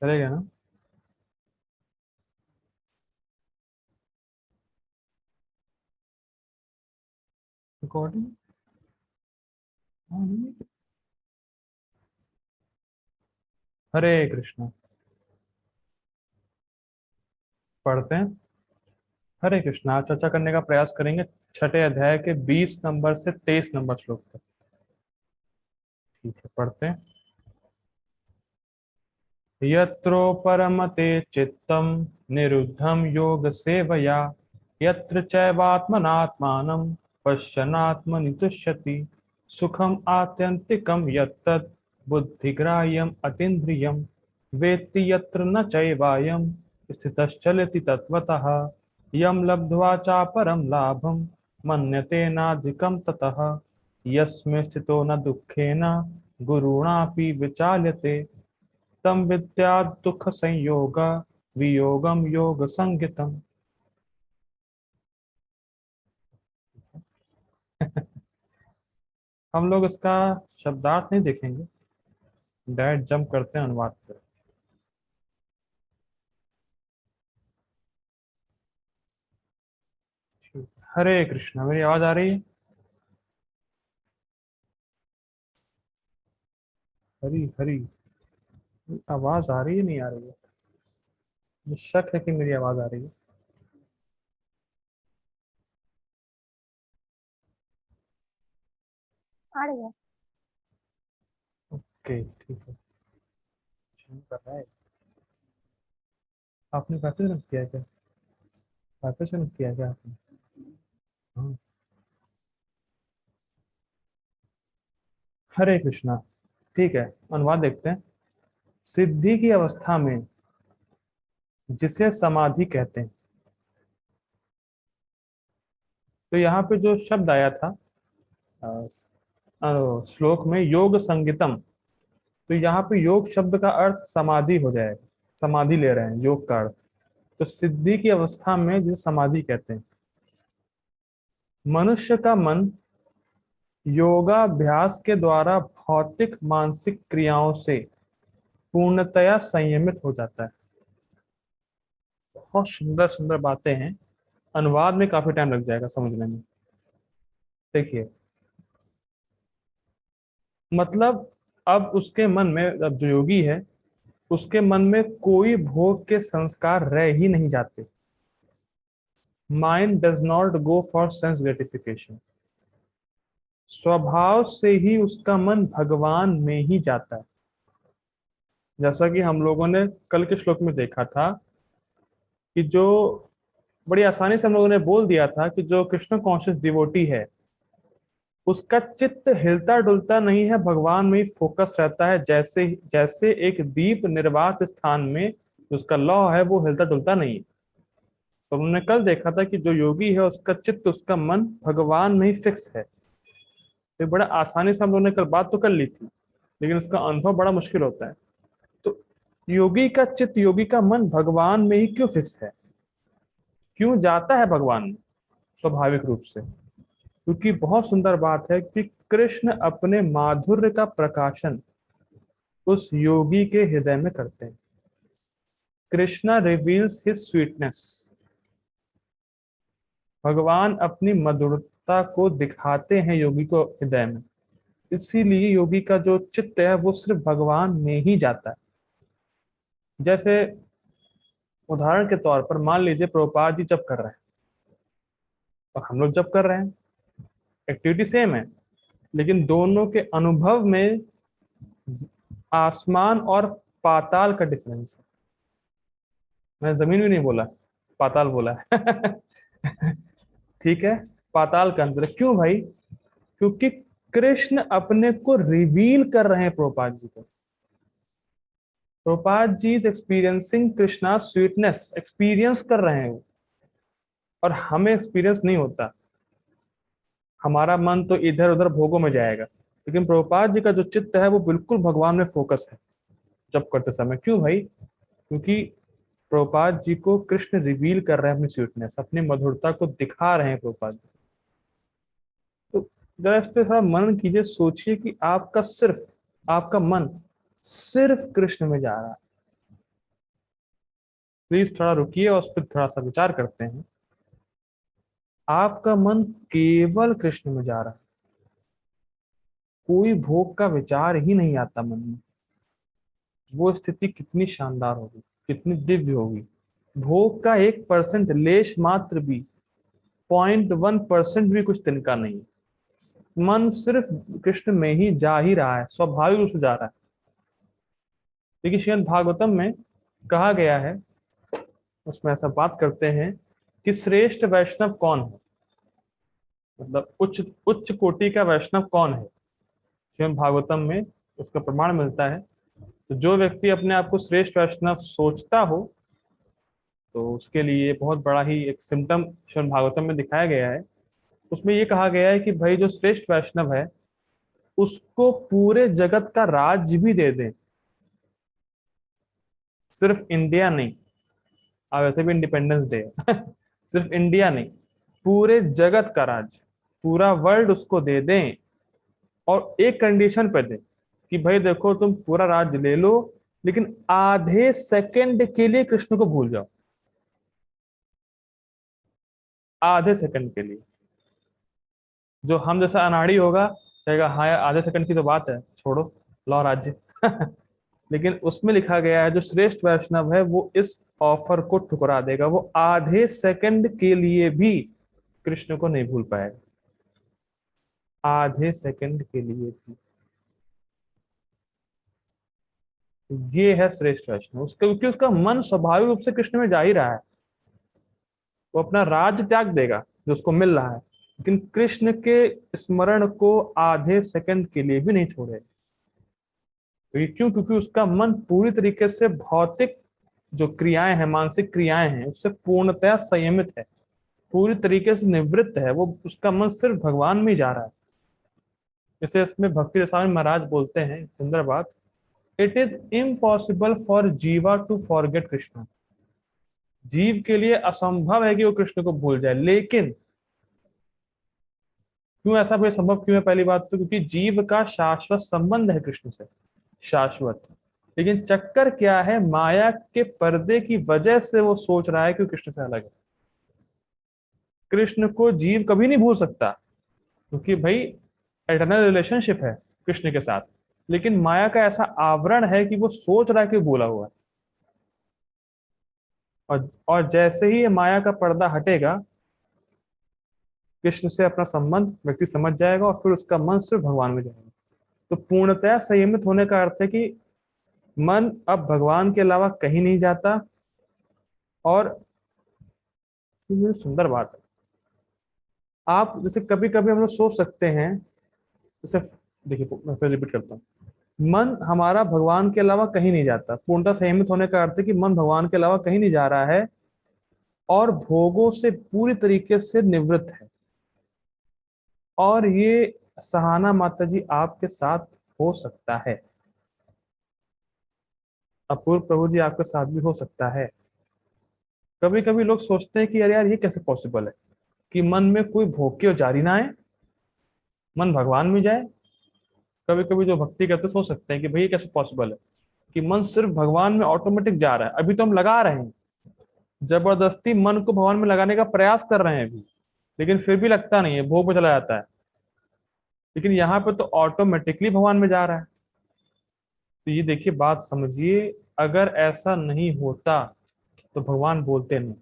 चलेगा ना? रिकॉर्डिंग। हरे कृष्णा। पढ़ते हैं। हरे कृष्णा। आज चर्चा करने का प्रयास करेंगे छठे अध्याय के 20 नंबर से 23 नंबर श्लोक तक। ठीक है, पढ़ते हैं। यत्रो परमते चित्तम निरुद्धम योग सेवया यत्र चैवात्मनात्मानं पश्यन्नात्मनि तुष्यति सुखम आत्यंतिकम यत्तद् बुद्धिग्राह्यम अतीन्द्रियम वेत्ति यत्र न चैवायं स्थितश्चलति तत्त्वतः यं लब्ध्वा चापरं लाभं मन्यते नाधिकं ततः यस्मिन् स्थितो न दुःखेन गुरुणापि विचाल्यते तम विद्या दुख संयोग वियोगम योग संगीतम। हम लोग इसका शब्दार्थ नहीं देखेंगे, डायरेक्ट जंप करते हैं अनुवाद पर। ठीक। हरे कृष्णा। मेरी आवाज आ रही है? हरी हरी। आवाज आ रही है नहीं आ रही है? मुझे शक है कि मेरी आवाज आ रही है। आ रही है। ओके ठीक है। अच्छा, कर रहा है। आपने वापस रख किया क्या? वापस रख किया क्या आपने? हाँ। हरे कृष्णा। ठीक है, अनुवाद देखते हैं। सिद्धि की अवस्था में जिसे समाधि कहते हैं। तो यहाँ पे जो शब्द आया था श्लोक में योग संगीतम, तो यहाँ पे योग शब्द का अर्थ समाधि हो जाएगा। समाधि ले रहे हैं योग का अर्थ। तो सिद्धि की अवस्था में जिसे समाधि कहते हैं। मनुष्य का मन योगाभ्यास के द्वारा भौतिक मानसिक क्रियाओं से पूर्णतया संयमित हो जाता है। बहुत सुंदर सुंदर बातें हैं। अनुवाद में काफी टाइम लग जाएगा समझने में। देखिए, मतलब अब उसके मन में, अब जो योगी है उसके मन में कोई भोग के संस्कार रह ही नहीं जाते। Mind does not go for sense gratification. स्वभाव से ही उसका मन भगवान में ही जाता है। जैसा कि हम लोगों ने कल के श्लोक में देखा था कि जो बड़ी आसानी से हम लोगों ने बोल दिया था कि जो कृष्ण कॉन्शियस डिवोटी है उसका चित्त हिलता डुलता नहीं है, भगवान में ही फोकस रहता है। जैसे जैसे एक दीप निर्वात स्थान में उसका लौ है वो हिलता डुलता नहीं है। तो हमने कल देखा था कि जो योगी है उसका चित्त, उसका मन भगवान में ही फिक्स है। तो बड़ा आसानी से हम लोगों ने कल बात तो कर ली थी, लेकिन उसका अनुभव बड़ा मुश्किल होता है। तो योगी का चित्त, योगी का मन भगवान में ही क्यों फिक्स है? क्यों जाता है भगवान में? स्वाभाविक रूप से, क्योंकि बहुत सुंदर बात है कि कृष्ण अपने माधुर्य का प्रकाशन उस योगी के हृदय में करते हैं। Krishna reveals his sweetness. भगवान अपनी मधुरता को दिखाते हैं योगी को हृदय में। इसीलिए योगी का जो चित्त है वो सिर्फ भगवान में ही जाता है। जैसे उदाहरण के तौर पर मान लीजिए प्रभुपाद जी जप कर रहे हैं और हम लोग जप कर रहे हैं, एक्टिविटी सेम है, लेकिन दोनों के अनुभव में आसमान और पाताल का डिफरेंस है। मैं जमीन भी नहीं बोला, पाताल बोला है। ठीक है, पाताल का अंतर है। क्यों भाई? क्योंकि कृष्ण अपने को रिवील कर रहे हैं प्रभुपाद जी को। Prabhupada ji is experiencing Krishna sweetness, experience कर रहे हैं वो। और हमें एक्सपीरियंस नहीं होता, हमारा मन तो इधर उधर भोगों में जाएगा। लेकिन प्रभुपाद जी का जो चित्त है वो बिल्कुल भगवान में फोकस है जब करते समय। क्यों भाई? क्योंकि प्रभुपाद जी को कृष्ण रिवील कर रहे हैं अपनी स्वीटनेस, अपनी मधुरता को दिखा रहे हैं प्रभुपाद जी। तो जरा इस पे थोड़ा मनन कीजिए, सोचिए कि आपका सिर्फ, आपका मन सिर्फ कृष्ण में जा रहा है। प्लीज थोड़ा रुकिए और उस पर थोड़ा सा विचार करते हैं। आपका मन केवल कृष्ण में जा रहा है, कोई भोग का विचार ही नहीं आता मन में। वो स्थिति कितनी शानदार होगी, कितनी दिव्य होगी। भोग का 1% लेश मात्र भी, 0.1% भी कुछ तिनका नहीं। मन सिर्फ कृष्ण में ही जा ही रहा है, स्वाभाविक रूप से जा रहा है। देखिए श्रीमद् भागवतम में कहा गया है, उसमें ऐसा बात करते हैं कि श्रेष्ठ वैष्णव कौन है, मतलब उच्च उच्च कोटि का वैष्णव कौन है। श्रीमद् भागवतम में उसका प्रमाण मिलता है। तो जो व्यक्ति अपने आप को श्रेष्ठ वैष्णव सोचता हो, तो उसके लिए बहुत बड़ा ही एक सिम्टम श्रीमद् भागवतम में दिखाया गया है। उसमें ये कहा गया है कि भाई जो श्रेष्ठ वैष्णव है, उसको पूरे जगत का राज भी दे दें, सिर्फ इंडिया नहीं, अब वैसे भी इंडिपेंडेंस डे है सिर्फ इंडिया नहीं, पूरे जगत का राज, पूरा वर्ल्ड उसको दे दें, और एक कंडीशन पे दें कि भाई देखो तुम पूरा राज ले लो, लेकिन आधे सेकंड के लिए कृष्ण को भूल जाओ। आधे सेकंड के लिए। जो हम जैसा अनाड़ी होगा, कहेगा हाँ यार आधे सेकंड की तो बात है, छोड़ो, लो राज्य लेकिन उसमें लिखा गया है जो श्रेष्ठ वैष्णव है वो इस ऑफर को ठुकरा देगा, वो आधे सेकंड के लिए भी कृष्ण को नहीं भूल पाएगा, आधे सेकंड के लिए भी। ये है श्रेष्ठ वैष्णव, उसका क्योंकि उसका मन स्वाभाविक रूप से कृष्ण में जा ही रहा है। वो अपना राज त्याग देगा जो उसको मिल रहा है, लेकिन कृष्ण के स्मरण को आधे सेकंड के लिए भी नहीं छोड़े। क्यों? क्योंकि उसका मन पूरी तरीके से भौतिक जो क्रियाएं हैं, मानसिक क्रियाएं हैं, उससे पूर्णतया संयमित है, पूरी तरीके से निवृत्त है। वो उसका मन सिर्फ भगवान में ही जा रहा है। जैसे इसमें भक्ति रसायन महाराज बोलते हैं सुंदर बात, इट इज इम्पॉसिबल फॉर जीवा टू फॉरगेट कृष्ण। जीव के लिए असंभव है कि वो कृष्ण को भूल जाए, लेकिन क्यों ऐसा भाई संभव क्यों है? पहली बात तो क्योंकि जीव का शाश्वत संबंध है कृष्ण से, शाश्वत। लेकिन चक्कर क्या है, माया के पर्दे की वजह से वो सोच रहा है कि कृष्ण से अलग है। कृष्ण को जीव कभी नहीं भूल सकता, क्योंकि भाई एटर्नल रिलेशनशिप है कृष्ण के साथ, लेकिन माया का ऐसा आवरण है कि वो सोच रहा है कि भूला हुआ है। और जैसे ही ये माया का पर्दा हटेगा, कृष्ण से अपना संबंध व्यक्ति समझ जाएगा और फिर उसका मन सिर्फ भगवान में जाएगा। तो पूर्णतया संयमित होने का अर्थ है कि मन अब भगवान के अलावा कहीं नहीं जाता। और ये सुंदर बात है, आप जैसे कभी कभी हम लोग सोच सकते हैं, जैसे देखिए मैं फिर रिपीट करता हूँ, मन हमारा भगवान के अलावा कहीं नहीं जाता। पूर्णतः संयमित होने का अर्थ है कि मन भगवान के अलावा कहीं नहीं जा रहा है और भोगों से पूरी तरीके से निवृत्त है। और ये सहाना माता जी आपके साथ हो सकता है, अपूर्व प्रभु जी आपके साथ भी हो सकता है। कभी कभी लोग सोचते हैं कि यार यार ये कैसे पॉसिबल है कि मन में कोई भोग की जारी ना आए, मन भगवान में जाए। कभी कभी जो भक्ति करते सोच सकते हैं कि भाई ये कैसे पॉसिबल है कि मन सिर्फ भगवान में ऑटोमेटिक जा रहा है। अभी तो हम लगा रहे हैं, जबरदस्ती मन को भगवान में लगाने का प्रयास कर रहे हैं अभी, लेकिन फिर भी लगता नहीं है, भोग पे चला जाता है। लेकिन यहाँ पे तो ऑटोमेटिकली भगवान में जा रहा है। तो ये देखिए बात समझिए, अगर ऐसा नहीं होता तो भगवान बोलते नहीं।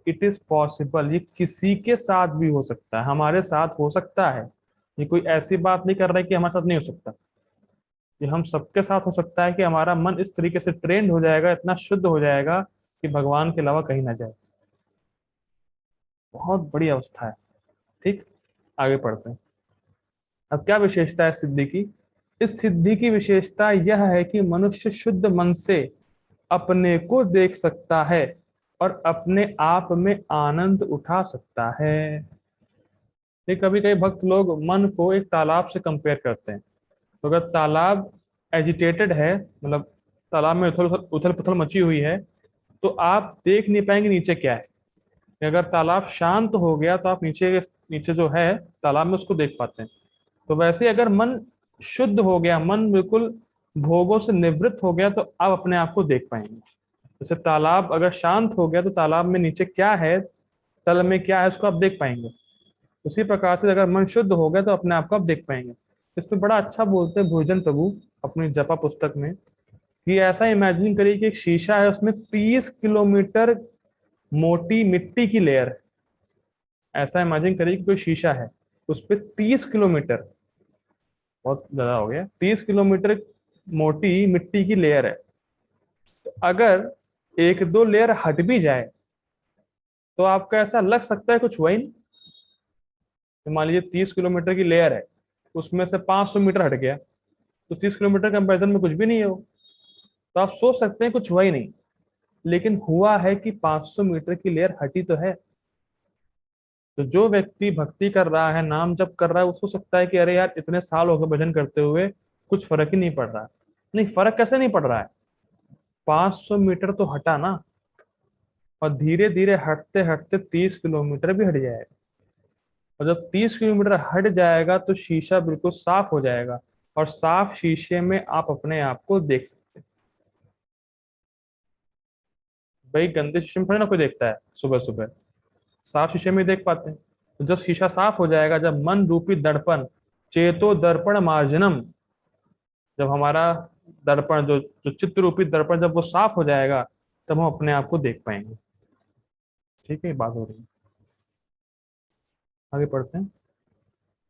इट इज पॉसिबल, ये किसी के साथ भी हो सकता है, हमारे साथ हो सकता है। ये कोई ऐसी बात नहीं कर रहा है कि हमारे साथ नहीं हो सकता, ये हम सबके साथ हो सकता है कि हमारा मन इस तरीके से ट्रेंड हो जाएगा, इतना शुद्ध हो जाएगा कि भगवान के अलावा कहीं ना जाए। बहुत बड़ी अवस्था है। ठीक, आगे पढ़ते हैं। अब क्या विशेषता है सिद्धि की? इस सिद्धि की विशेषता यह है कि मनुष्य शुद्ध मन से अपने को देख सकता है और अपने आप में आनंद उठा सकता है। ये कभी कभी भक्त लोग मन को एक तालाब से कंपेयर करते हैं। तो अगर तालाब एजिटेटेड है, मतलब तालाब में उथल उथल पुथल मची हुई है, तो आप देख नहीं पाएंगे नीचे क्या है। अगर तालाब शांत हो गया तो आप नीचे नीचे जो है तालाब में उसको देख पाते हैं। तो वैसे ही अगर मन शुद्ध हो गया, मन बिल्कुल भोगों से निवृत्त हो गया, तो आप अपने आप को देख पाएंगे। जैसे तालाब अगर शांत हो गया तो तालाब में नीचे क्या है, तल में क्या है, उसको आप देख पाएंगे। उसी प्रकार से अगर मन शुद्ध हो गया तो अपने आप को आप देख पाएंगे। इसमें बड़ा अच्छा बोलते हैं भोजन प्रभु अपनी जपा पुस्तक में, कि ऐसा इमेजिन करिए कि एक शीशा है, उसमें 30 किलोमीटर मोटी मिट्टी की लेयर है। ऐसा इमेजिन करिए कि कोई शीशा है, उस पर 30 किलोमीटर, बहुत ज्यादा हो गया, 30 किलोमीटर मोटी मिट्टी की लेयर है। तो अगर एक दो लेयर हट भी जाए तो आपको ऐसा लग सकता है कुछ वही नहीं। तो मान लीजिए 30 किलोमीटर की लेयर है, उसमें से 500 मीटर हट गया, तो 30 किलोमीटर कंपेरिजन में कुछ भी नहीं है वो। तो आप सोच सकते हैं कुछ हुआ ही नहीं, लेकिन हुआ है कि 500 मीटर की लेयर हटी तो है। तो जो व्यक्ति भक्ति कर रहा है, नाम जप कर रहा है, वो सोच सकता है कि अरे यार इतने साल हो गए भजन करते हुए, कुछ फर्क ही नहीं पड़ रहा है। नहीं, फर्क कैसे नहीं पड़ रहा है, 500 मीटर तो हटा ना, और धीरे धीरे हटते हटते 30 किलोमीटर भी हट जाएगा। और जब 30 किलोमीटर हट जाएगा तो शीशा बिल्कुल साफ हो जाएगा, और साफ शीशे में आप अपने आप को देख सकते हैं। भाई गंदे शीशे में थोड़ी ना कोई देखता है सुबह सुबह, साफ शीशे में देख पाते हैं। तो जब शीशा साफ हो जाएगा, जब मन रूपी दर्पण, चेतो दर्पण मार्जनम, जब हमारा दर्पण जो चित्त रूपी दर्पण जब वो साफ हो जाएगा, तब हम अपने आप को देख पाएंगे। ठीक है, ये बात हो रही है। आगे पढ़ते हैं।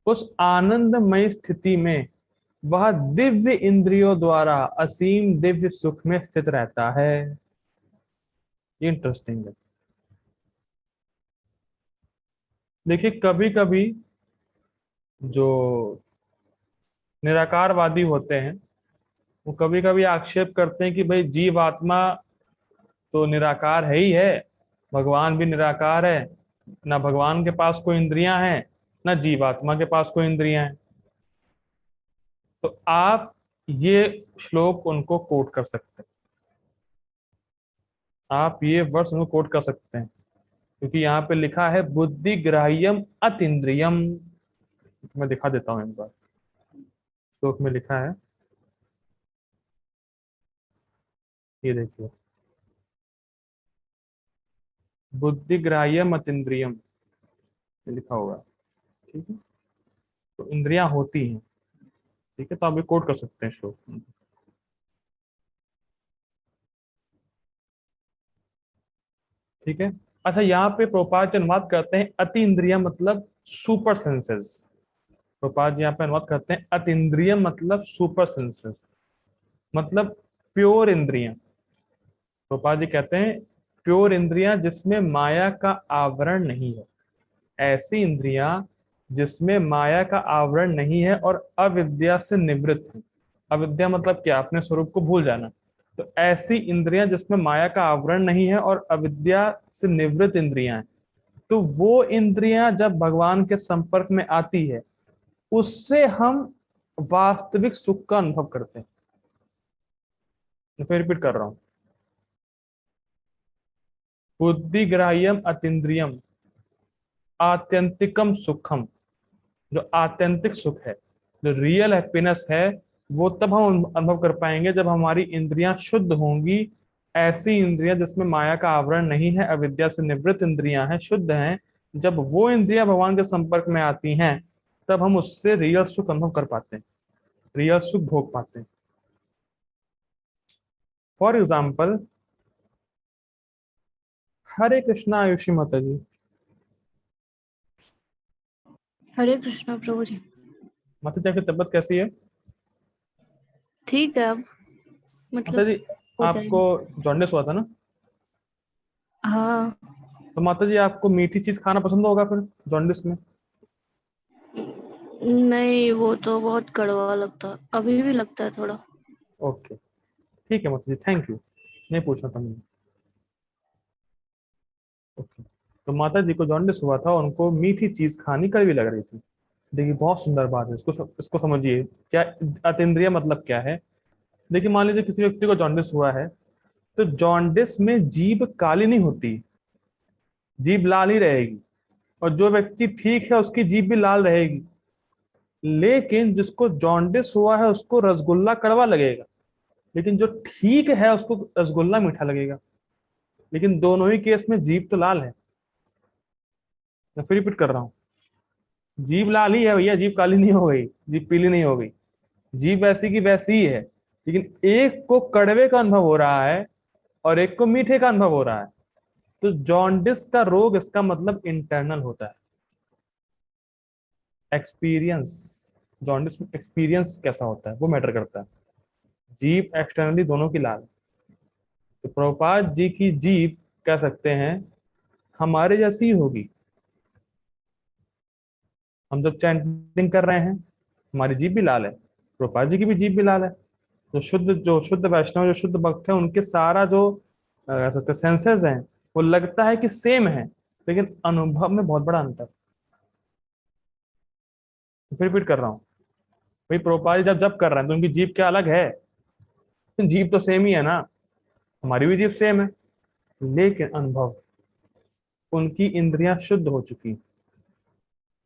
उस आनंदमय स्थिति में वह दिव्य इंद्रियों द्वारा असीम दिव्य सुख में स्थित रहता है। ये इंटरेस्टिंग है। देखिए कभी कभी जो निराकारवादी होते हैं, वो कभी कभी आक्षेप करते हैं कि भाई जीव आत्मा तो निराकार है ही है, भगवान भी निराकार है, ना भगवान के पास कोई इंद्रियां हैं, ना जीवात्मा के पास कोई इंद्रियां हैं। तो आप ये श्लोक उनको कोट कर सकते हैं, आप ये वर्ष उनको कोट कर सकते हैं, क्योंकि यहाँ पे लिखा है बुद्धि ग्राह्यम अतीन्द्रियम। मैं दिखा देता हूँ एक बार, श्लोक में लिखा है, ये देखिए, बुद्धि ग्राह्यम अतीन्द्रियम, ये लिखा होगा। ठीक है, तो इंद्रियां होती हैं। ठीक है, तो आप ये कोट कर सकते हैं श्लोक। ठीक है। अच्छा, यहाँ पे प्रोपात जी अनुवाद करते हैं अतीन्द्रिय मतलब सुपर सेंसेस। प्रोपात जी यहाँ पे अनुवाद करते हैं अतीन्द्रिय मतलब सुपर सेंसेस, मतलब प्योर इंद्रियां। प्रोपात जी कहते हैं प्योर इंद्रियां जिसमें माया का आवरण नहीं है, ऐसी इंद्रियां जिसमें माया का आवरण नहीं है और अविद्या से निवृत्त है। अविद्या मतलब क्या, अपने स्वरूप को भूल जाना। तो ऐसी इंद्रियां जिसमें माया का आवरण नहीं है और अविद्या से निवृत्त इंद्रियां हैं, तो वो इंद्रियां जब भगवान के संपर्क में आती है, उससे हम वास्तविक सुख का अनुभव करते हैं। मैं फिर रिपीट कर रहा हूं, बुद्धिग्राह्यम अतीन्द्रियम आत्यंतिकम सुखम, जो आत्यंतिक सुख है, जो रियल हैप्पीनेस है, वो तब हम अनुभव कर पाएंगे जब हमारी इंद्रियां शुद्ध होंगी। ऐसी इंद्रियां जिसमें माया का आवरण नहीं है, अविद्या से निवृत्त इंद्रियां हैं, शुद्ध हैं, जब वो इंद्रियां भगवान के संपर्क में आती हैं, तब हम उससे रियल सुख अनुभव कर पाते हैं, रियल सुख भोग पाते हैं। फॉर एग्जाम्पल, हरे कृष्णा आयुषी माता जी। हरे कृष्णा प्रभु जी। माता जी की तबीयत कैसी है? ठीक है, अब माता मतलब जी, हो आपको जाएगा। जॉन्डिस हुआ था ना? हाँ। तो माता जी आपको मीठी चीज खाना पसंद होगा फिर जॉन्डिस में? नहीं, वो तो बहुत कड़वा लगता है, अभी भी लगता है थोड़ा। ओके, ठीक है माता जी, थैंक यू, नहीं पूछना था मुझे। ओके, तो माता जी को जॉन्डिस हुआ था, उनको मीठी चीज खानी कड़वी लग रही थी। देखिए बहुत सुंदर बात है, इसको समझिए, क्या अतीन्द्रिय मतलब क्या है। देखिए मान लीजिए किसी व्यक्ति को जॉन्डिस हुआ है, तो जॉन्डिस में जीभ काली नहीं होती, जीभ लाल ही रहेगी। और जो व्यक्ति ठीक है उसकी जीभ भी लाल रहेगी। लेकिन जिसको जॉन्डिस हुआ है उसको रसगुल्ला कड़वा लगेगा, लेकिन जो ठीक है उसको रसगुल्ला मीठा लगेगा। लेकिन दोनों ही केस में जीभ तो लाल है। मैं फिर रिपीट कर रहा हूँ, जीभ लाल ही है भैया, जीभ काली नहीं हो गई, जीभ पीली नहीं हो गई, जीभ वैसी की वैसी ही है। लेकिन एक को कड़वे का अनुभव हो रहा है और एक को मीठे का अनुभव हो रहा है। तो जॉन्डिस का रोग इसका मतलब इंटरनल होता है, एक्सपीरियंस। जॉन्डिस में एक्सपीरियंस कैसा होता है वो मैटर करता है। जीभ एक्सटर्नली दोनों की लाल है। तो प्रभुपाद जी की जीभ कह सकते हैं हमारे जैसी ही होगी। हम जब चैंटिंग कर रहे हैं हमारी जीभ भी लाल है, प्रभुपाद जी की भी जीभ भी लाल है। जो शुद्ध वैष्णव, जो शुद्ध भक्त है, उनके सारा जो कह सकते सेंसेस हैं, वो लगता है कि सेम है, लेकिन अनुभव में बहुत बड़ा अंतर। फिर रिपीट कर रहा हूँ, भाई प्रभुपाद जी जब जब कर रहे हैं तो उनकी जीभ क्या अलग है? जीभ तो सेम ही है ना, हमारी भी जीभ सेम है, लेकिन अनुभव, उनकी इंद्रियां शुद्ध हो चुकी,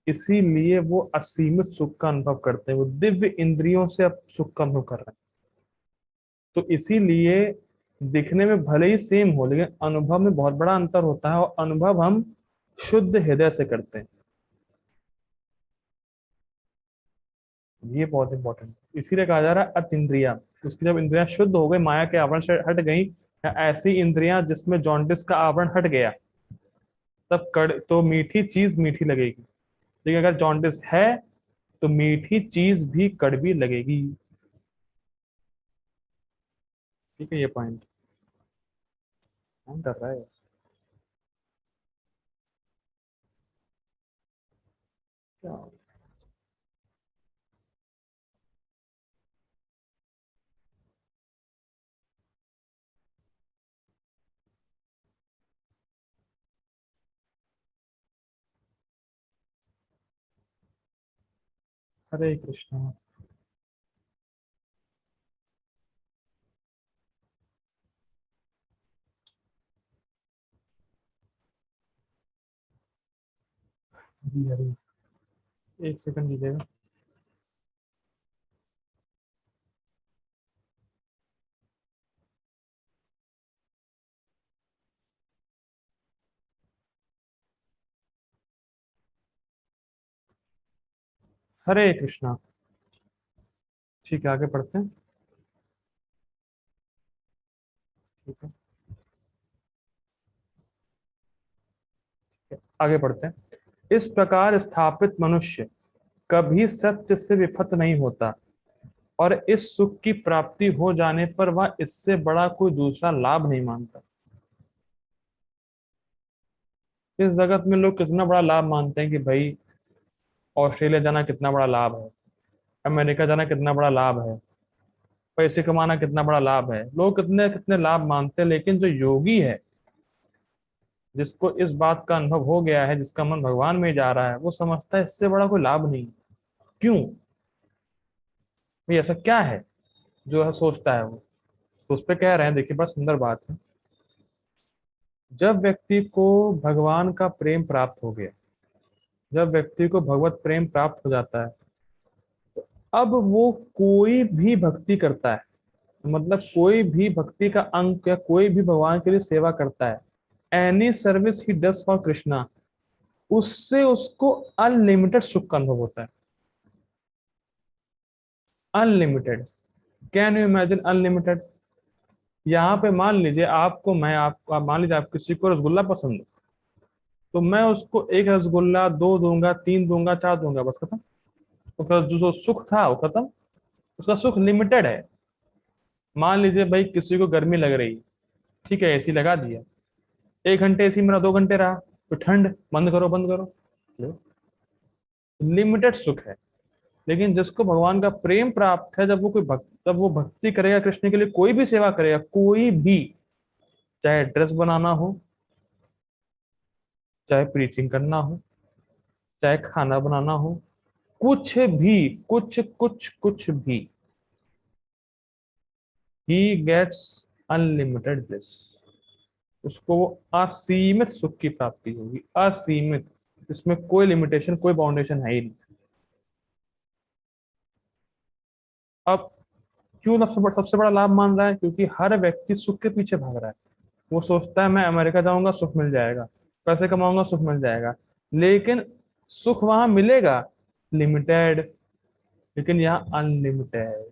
इसीलिए वो असीमित सुख का अनुभव करते हैं, वो दिव्य इंद्रियों से अब सुख का अनुभव कर रहे हैं। तो इसीलिए दिखने में भले ही सेम हो, लेकिन अनुभव में बहुत बड़ा अंतर होता है, और अनुभव हम शुद्ध हृदय से करते हैं। ये बहुत इंपॉर्टेंट है, इसीलिए कहा जा रहा है अतीन्द्रिया। उसकी जब इंद्रियां शुद्ध हो गई, माया के आवरण से हट गई, या ऐसी इंद्रियां जिसमें जॉन्डिस का आवरण हट गया, तब कड़ तो मीठी चीज मीठी लगेगी। लेकिन अगर जॉन्डिस है तो मीठी चीज भी कड़वी लगेगी। ठीक है, ये पॉइंट कौन कर रहा है? क्या? हरे कृष्णा। हरी हरी। एक सेकंड दीजिएगा। हरे कृष्णा। ठीक है, आगे पढ़ते हैं। ठीक है, आगे पढ़ते हैं। इस प्रकार स्थापित मनुष्य कभी सत्य से विफत नहीं होता, और इस सुख की प्राप्ति हो जाने पर वह इससे बड़ा कोई दूसरा लाभ नहीं मानता। इस जगत में लोग कितना बड़ा लाभ मानते हैं कि भाई ऑस्ट्रेलिया जाना कितना बड़ा लाभ है, अमेरिका जाना कितना बड़ा लाभ है, पैसे कमाना कितना बड़ा लाभ है, लोग कितने कितने लाभ मानते हैं। लेकिन जो योगी है, जिसको इस बात का अनुभव हो गया है, जिसका मन भगवान में जा रहा है, वो समझता है इससे बड़ा कोई लाभ नहीं। क्यों? भाई ऐसा क्या है जो है सोचता है वो? तो उस पे कह रहे हैं, देखिए बड़ा सुंदर बात है। जब व्यक्ति को भगवान का प्रेम प्राप्त हो गया, जब व्यक्ति को भगवत प्रेम प्राप्त हो जाता है, अब वो कोई भी भक्ति करता है, मतलब कोई भी भक्ति का अंग या कोई भी भगवान के लिए सेवा करता है, any service he does for Krishna, उससे उसको अनलिमिटेड सुख का अनुभव होता है। Unlimited. Can you imagine unlimited? यहाँ पे मान लीजिए आपको, मैं आपको, आप मान लीजिए आप किसी को रसगुल्ला पसंद है, तो मैं उसको एक रसगुल्ला, दो दूंगा, तीन दूंगा, चार दूंगा, बस खत्म। उसका जो सुख था वो खत्म। उसका सुख लिमिटेड है। मान लीजिए भाई किसी को गर्मी लग रही है, ठीक है, एसी लगा दिया, 1 घंटे एसी मेरा, 2 घंटे रहा, तो ठंड, बंद करो बंद करो, लिमिटेड सुख है। लेकिन जिसको भगवान का प्रेम प्राप्त है, जब वो भक्ति करेगा कृष्ण के लिए, कोई भी सेवा करेगा, कोई भी, चाहे ड्रेस बनाना हो, चाहे प्रीचिंग करना हो, चाहे खाना बनाना हो, कुछ भी, कुछ भी, ही गेट्स अनलिमिटेड ब्लिस। उसको वो असीमित सुख की प्राप्ति होगी, असीमित। इसमें कोई लिमिटेशन, कोई बाउंडेशन है ही नहीं। अब क्यों सबसे बड़ा लाभ मान रहा है? क्योंकि हर व्यक्ति सुख के पीछे भाग रहा है। वो सोचता है मैं अमेरिका जाऊंगा सुख मिल जाएगा, पैसे कमाऊंगा सुख मिल जाएगा, लेकिन सुख वहां मिलेगा लिमिटेड, लेकिन यहाँ अनलिमिटेड।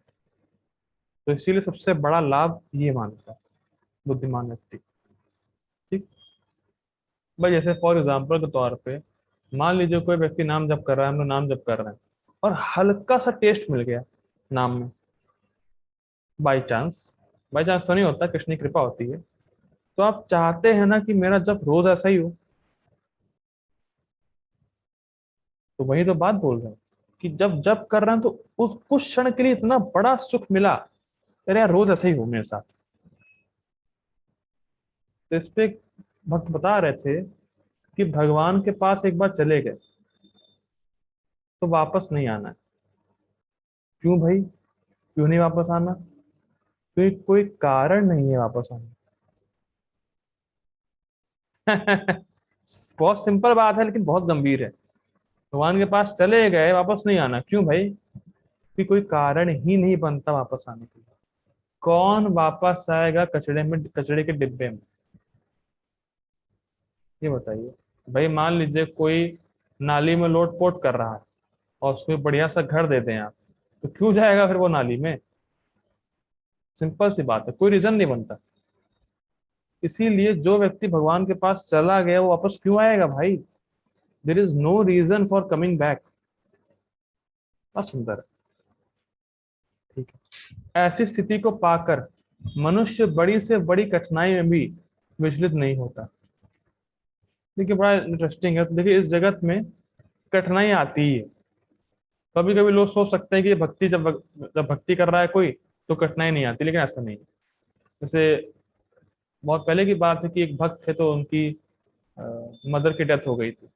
तो इसीलिए सबसे बड़ा लाभ ये मानता है बुद्धिमान व्यक्ति। ठीक। भाई जैसे फॉर एग्जाम्पल के तौर पे मान लीजिए कोई व्यक्ति नाम जप कर रहा है, हम लोग नाम जप कर रहे हैं, और हल्का सा टेस्ट मिल गया नाम में, बाई चांस, बाई चांस तो नहीं होता, कृष्ण की कृपा होती है। तो आप चाहते हैं ना कि मेरा जब रोज ऐसा ही हो। तो वही तो बात बोल रहे हैं कि जब जब कर रहे हैं तो उस कुछ क्षण के लिए इतना बड़ा सुख मिला, अरे यार रोज ऐसा ही हो मेरे साथ। तो इस पे एक भक्त बता रहे थे कि भगवान के पास एक बार चले गए तो वापस नहीं आना है। क्यों भाई, क्यों नहीं वापस आना? क्योंकि कोई कारण नहीं है वापस आने का। बहुत सिंपल बात है लेकिन बहुत गंभीर है। भगवान के पास चले गए वापस नहीं आना, क्यों भाई? कि कोई कारण ही नहीं बनता वापस आने के लिए। कौन वापस आएगा कचड़े में, कचड़े के डिब्बे में? ये बताइए। भाई मान लीजिए कोई नाली में लोट पोट कर रहा है और उसको बढ़िया सा घर दे दें आप, तो क्यों जाएगा फिर वो नाली में? सिंपल सी बात है, कोई रीजन नहीं बनता। इसीलिए जो व्यक्ति भगवान के पास चला गया वो वापस क्यों आएगा भाई? There is no reason for coming back. बहुत सुंदर है। ठीक है। ऐसी स्थिति को पाकर मनुष्य बड़ी से बड़ी कठिनाई में भी विचलित नहीं होता। देखिए बड़ा इंटरेस्टिंग है। देखिए इस जगत में कठिनाई आती ही है। कभी कभी लोग सोच सकते हैं कि भक्ति जब जब भक्ति कर रहा है कोई तो कठिनाई नहीं आती, लेकिन ऐसा नहीं है। जैसे बहुत पहले की बात है कि एक भक्त थे तो उनकी मदर की डेथ हो गई थी।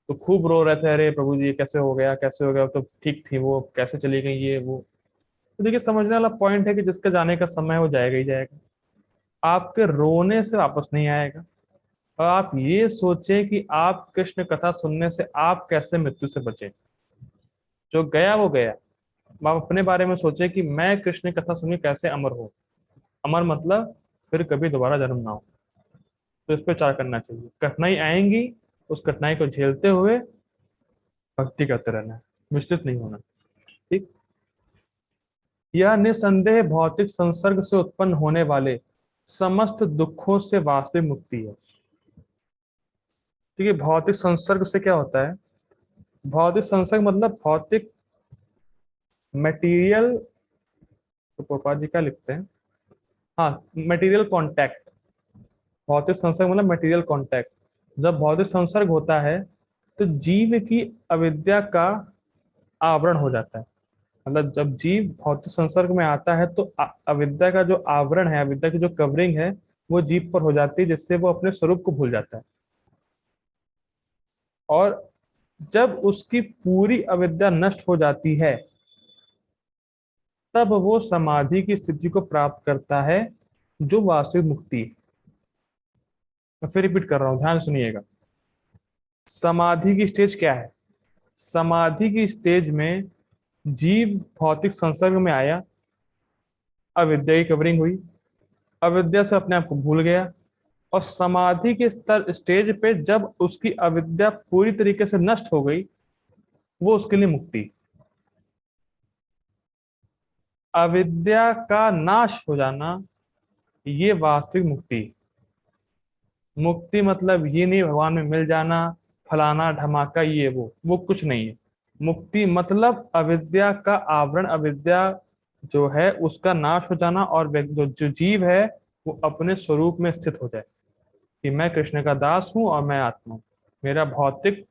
तो खूब रो रहे थे, अरे प्रभु जी ये कैसे हो गया, कैसे हो गया, तो ठीक थी वो, कैसे चली गई ये वो। तो देखिए समझने वाला पॉइंट है कि जिसका जाने का समय है वो जाएगा ही जाएगा। आपके रोने से वापस नहीं आएगा। और आप ये सोचें कि आप कृष्ण कथा सुनने से आप कैसे मृत्यु से बचे। जो गया वो गया। आप अपने बारे में सोचें कि मैं कृष्ण कथा सुन के कैसे अमर हो। अमर मतलब फिर कभी दोबारा जन्म ना हो। तो इस पर विचार करना चाहिए। कठिनाई आएंगी, उस कठिनाई को झेलते हुए भक्ति करते रहना है, विचलित नहीं होना। ठीक। यह निसंदेह भौतिक संसर्ग से उत्पन्न होने वाले समस्त दुखों से वास्तविक मुक्ति है। ठीक है। भौतिक संसर्ग से क्या होता है? भौतिक संसर्ग मतलब भौतिक मटेरियल। तो पोपा जी क्या लिखते हैं? हाँ, मटेरियल कांटेक्ट। भौतिक संसर्ग मतलब मटेरियल कांटेक्ट। जब भौतिक संसर्ग होता है तो जीव की अविद्या का आवरण हो जाता है। मतलब जब जीव भौतिक संसर्ग में आता है तो अविद्या का जो आवरण है, अविद्या की जो कवरिंग है, वो जीव पर हो जाती है, जिससे वो अपने स्वरूप को भूल जाता है। और जब उसकी पूरी अविद्या नष्ट हो जाती है तब वो समाधि की स्थिति को प्राप्त करता है, जो वास्तविक मुक्ति है। मैं फिर रिपीट कर रहा हूं, ध्यान सुनिएगा। समाधि की स्टेज क्या है? समाधि की स्टेज में जीव भौतिक संसर्ग में आया, अविद्या की कवरिंग हुई, अविद्या से अपने आप को भूल गया, और समाधि के स्तर स्टेज पे जब उसकी अविद्या पूरी तरीके से नष्ट हो गई, वो उसके लिए मुक्ति। अविद्या का नाश हो जाना, ये वास्तविक मुक्ति। मुक्ति मतलब ये नहीं भगवान में मिल जाना, फलाना ढमाका ये वो कुछ नहीं है। मुक्ति मतलब अविद्या का आवरण, अविद्या जो है उसका नाश हो जाना, और जो जो जीव है वो अपने स्वरूप में स्थित हो जाए कि मैं कृष्ण का दास हूं और मैं आत्मा हूं, मेरा भौतिक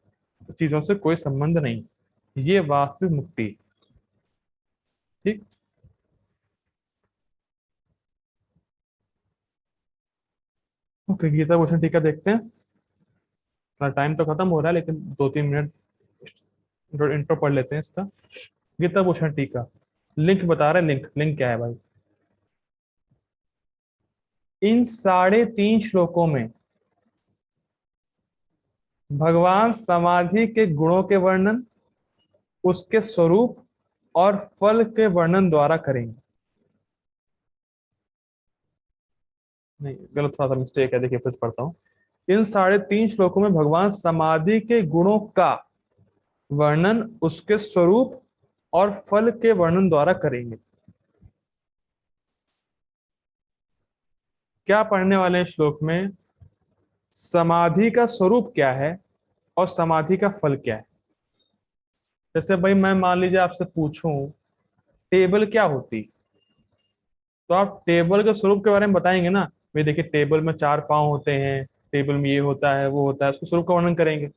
चीजों से कोई संबंध नहीं। ये वास्तविक मुक्ति। ठीक। ओके, गीता भूषण टीका देखते हैं। टाइम तो खत्म हो रहा है लेकिन 2-3 मिनट इंट्रो पढ़ लेते हैं इसका। गीता भूषण टीका। लिंक बता रहे हैं, लिंक लिंक क्या है भाई? इन 3.5 श्लोकों में भगवान समाधि के गुणों के वर्णन, उसके स्वरूप और फल के वर्णन द्वारा करेंगे। नहीं, गलत, थोड़ा सा मिस्टेक है, देखिए फिर से पढ़ता हूँ। इन 3.5 श्लोकों में भगवान समाधि के गुणों का वर्णन उसके स्वरूप और फल के वर्णन द्वारा करेंगे। क्या पढ़ने वाले हैं श्लोक में? समाधि का स्वरूप क्या है और समाधि का फल क्या है। जैसे भाई मैं मान लीजिए आपसे पूछूं टेबल क्या होती, तो आप टेबल के स्वरूप के बारे में बताएंगे ना। भाई देखिए टेबल में 4 पांव होते हैं, टेबल में ये होता है वो होता है, उसके स्वरूप का वर्णन करेंगे।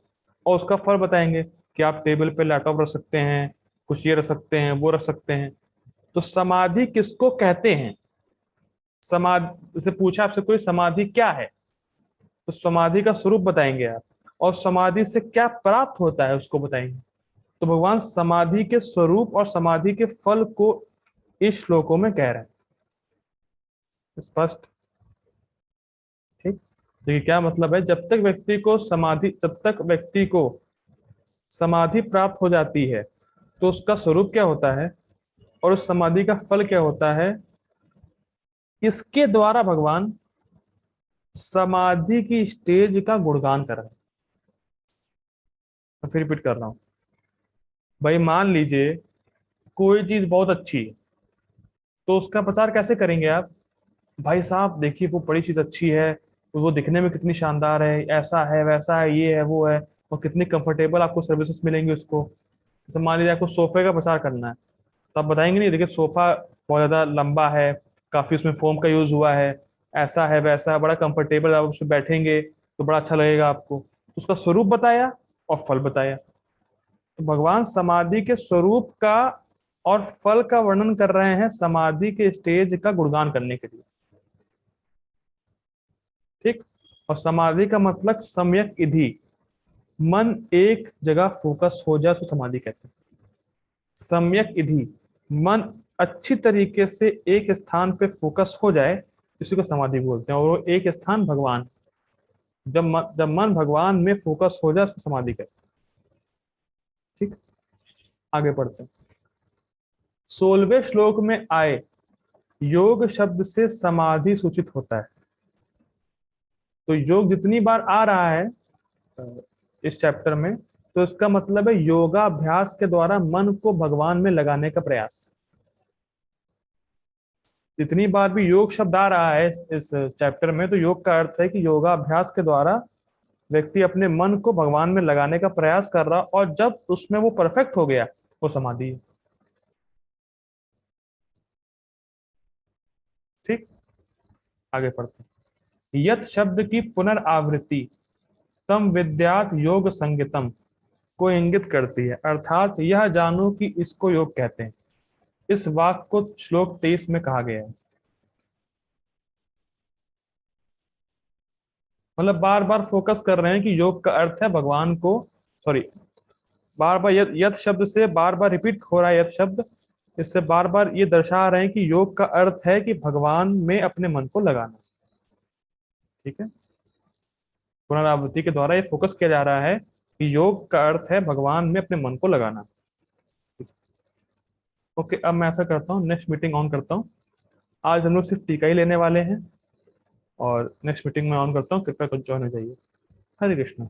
और उसका फल बताएंगे कि आप टेबल पे लैपटॉप रख सकते हैं, कुछ ये रख सकते हैं, वो रख सकते हैं। तो समाधि किसको कहते हैं? समाधि से पूछा आपसे कोई, समाधि क्या है, तो समाधि का स्वरूप बताएंगे आप, और समाधि से क्या प्राप्त होता है उसको बताएंगे। तो भगवान समाधि के स्वरूप और समाधि के फल को इस श्लोकों में कह रहे हैं। स्पष्ट? ठीक। देखिए क्या मतलब है, जब तक व्यक्ति को समाधि प्राप्त हो जाती है तो उसका स्वरूप क्या होता है और उस समाधि का फल क्या होता है, इसके द्वारा भगवान समाधि की स्टेज का गुणगान कर रहे हैं। मैं फिर रिपीट कर रहा हूं। भाई मान लीजिए कोई चीज बहुत अच्छी है, तो उसका प्रचार कैसे करेंगे आप? भाई साहब देखिए वो बड़ी चीज अच्छी है, वो दिखने में कितनी शानदार है, ऐसा है वैसा है ये है वो है, और कितनी कंफर्टेबल आपको सर्विसेज मिलेंगी उसको। जैसे मान लीजिए आपको सोफे का प्रचार करना है, तो आप बताएंगे नहीं देखिए सोफा बहुत ज्यादा लंबा है, काफी उसमें फोम का यूज हुआ है, ऐसा है वैसा है, बड़ा कंफर्टेबल, आप उसमें बैठेंगे तो बड़ा अच्छा लगेगा आपको। तो उसका स्वरूप बताया और फल बताया। तो भगवान समाधि के स्वरूप का और फल का वर्णन कर रहे हैं समाधि के स्टेज का गुणगान करने के लिए। ठीक। और समाधि का मतलब सम्यक विधि, मन एक जगह फोकस हो जाए उसको समाधि कहते हैं। सम्यक विधि, मन अच्छी तरीके से एक स्थान पे फोकस हो जाए, इसी को समाधि बोलते हैं। और वो एक स्थान भगवान, जब मन भगवान में फोकस हो जाए उसको समाधि कहते हैं। ठीक। आगे पढ़ते हैं। 16वें श्लोक में आए योग शब्द से समाधि सूचित होता है। तो योग जितनी बार आ रहा है इस चैप्टर में, तो इसका मतलब है योगाभ्यास के द्वारा मन को भगवान में लगाने का प्रयास। जितनी बार भी योग शब्द आ रहा है इस चैप्टर में, तो योग का अर्थ है कि योगाभ्यास के द्वारा व्यक्ति अपने मन को भगवान में लगाने का प्रयास कर रहा, और जब उसमें वो परफेक्ट हो गया वो समाधि है। ठीक। आगे पढ़ते हैं। यत शब्द की पुनरावृत्ति तम विद्यात योग संगतम को इंगित करती है, अर्थात यह जानो कि इसको योग कहते हैं। इस वाक्य को श्लोक 23 में कहा गया है। मतलब बार बार फोकस कर रहे हैं कि योग का अर्थ है भगवान को, सॉरी, बार बार यत शब्द से बार बार रिपीट हो रहा है यत शब्द, इससे बार बार ये दर्शा रहे हैं कि योग का अर्थ है कि भगवान में अपने मन को लगाना। ठीक है। पुनरावृत्ति के द्वारा ये फोकस किया जा रहा है कि योग का अर्थ है भगवान में अपने मन को लगाना। ओके, अब मैं ऐसा करता हूँ, नेक्स्ट मीटिंग ऑन करता हूँ। आज हम लोग सिर्फ टीका ही लेने वाले हैं, और नेक्स्ट मीटिंग में ऑन करता हूँ, कृपया कुछ ज्वाइन हो जाइए। हरे कृष्ण।